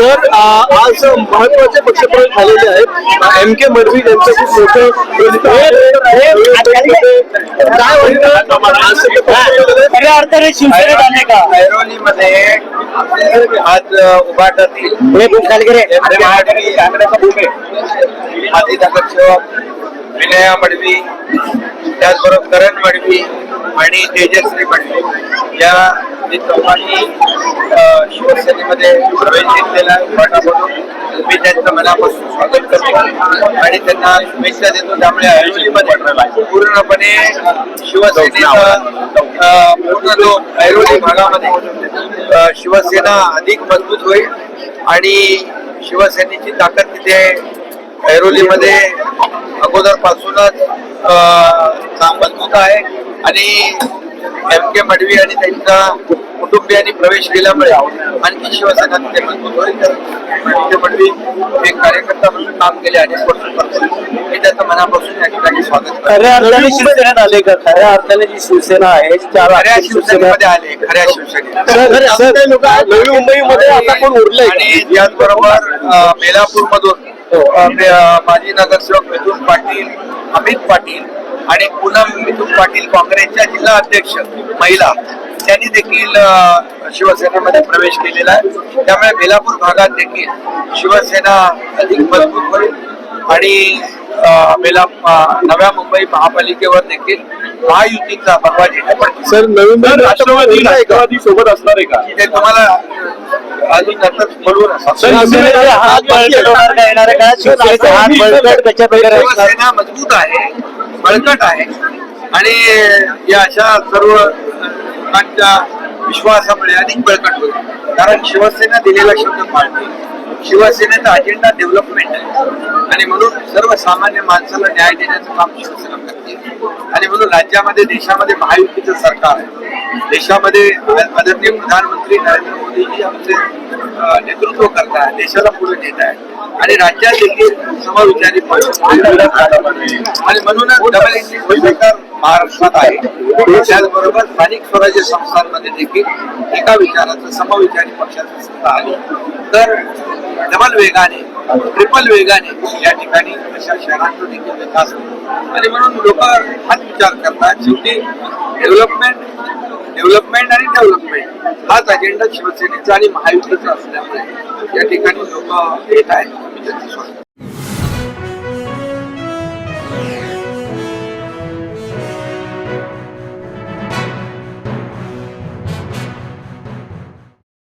Sir आज महत्वाचे पक्षप्रवेश झालेले आहेत. एम.के. मडवी यांचं खूप मोठं काय वाटतं खऱ्या अर्थाने शिवसेनेत आले का? ऐरोलीमध्ये आज उभाटातील आधी नगरसेवक विनया मडवी, त्याचबरोबर करण मडवी आणि तेजश्री मडवी या चौघांनी शिवसेनेमध्ये प्रवेश घेतलेला उभाटामधून मी त्यांचं मनापासून स्वागत करतो आणि त्यांना शुभेच्छा देतो. त्यामुळे ऐरोलीमध्ये पूर्णपणे शिवसेनेचा पूर्ण जो ऐरोली भागामध्ये शिवसेना अधिक मजबूत होईल आणि शिवसेनेची ताकद तिथे ऐरोलीमध्ये अगोदर पासूनच मजबूत आहे आणि एम.के. मडवी आणि त्यांच्या कुटुंबियांनी प्रवेश केल्यामुळे आणखी शिवसेना तिथे मजबूत होईल. एम.के. मडवी एक कार्यकर्ता म्हणून काम केले अनेक वर्ष. मी त्याचं मनापासून या ठिकाणी स्वागत करतो. खऱ्या अर्थाने शिवसेनेत आले का? खऱ्या अर्थाने जी शिवसेना आहे खऱ्या शिवसेनेमध्ये आले. खऱ्या शिवसेनेत नवी मुंबईमध्ये आता कोण उरलंय आणि त्याचबरोबर बेलापूर मधून माजी नगरसेवक मिथुन पाटील, अमित पाटील आणि पूनम मिथुन पाटील काँग्रेसच्या जिल्हा अध्यक्ष महिला त्यांनी देखील शिवसेनेमध्ये प्रवेश केलेला आहे. त्यामुळे बेलापूर भागात देखील शिवसेना अधिक मजबूत होईल आणि नव्या मुंबई महापालिकेवर देखील महायुतीचा भगवा झेंडा पडतो. सर नवीन राष्ट्रवादी सोबत असणार आहे का ते तुम्हाला अजून नंतर बोलवून शिवसेना मजबूत आहे, बळकट आहे आणि या अशा सर्व लोकांच्या विश्वासामुळे अधिक बळकट होईल. कारण शिवसेना दिलेला शब्द पाळते. शिवसेनेचा अजेंडा डेव्हलपमेंट आहे आणि म्हणून सर्वसामान्य माणसाला न्याय देण्याचं काम शिवसेना करते आणि म्हणून राज्यामध्ये देशामध्ये महायुतीचं सरकार आहे. देशामध्ये आदरणीय प्रधानमंत्री नरेंद्र मोदीजी आमचे नेतृत्व करतात, देशाला पुढे नेत आहेत आणि राज्यात देखील समविचारी आणि म्हणूनच डबल इंजिन सरकार महाराष्ट्रात आहे. त्याचबरोबर स्थानिक स्वराज्य संस्थांमध्ये देखील एका विचाराचं समविचारी पक्षाचं सत्ता आली तर डबल वेगाने, ट्रिपल वेगाने या ठिकाणी अशा शहरांचा देखील विकास होतो आणि म्हणून लोक हाच विचार करतात. शेवटी डेव्हलपमेंट आणि डेव्हलपमेंट हाच अजेंडा शिवसेनेचा आणि महायुतीचा असल्यामुळे या ठिकाणी लोक येत आहेत.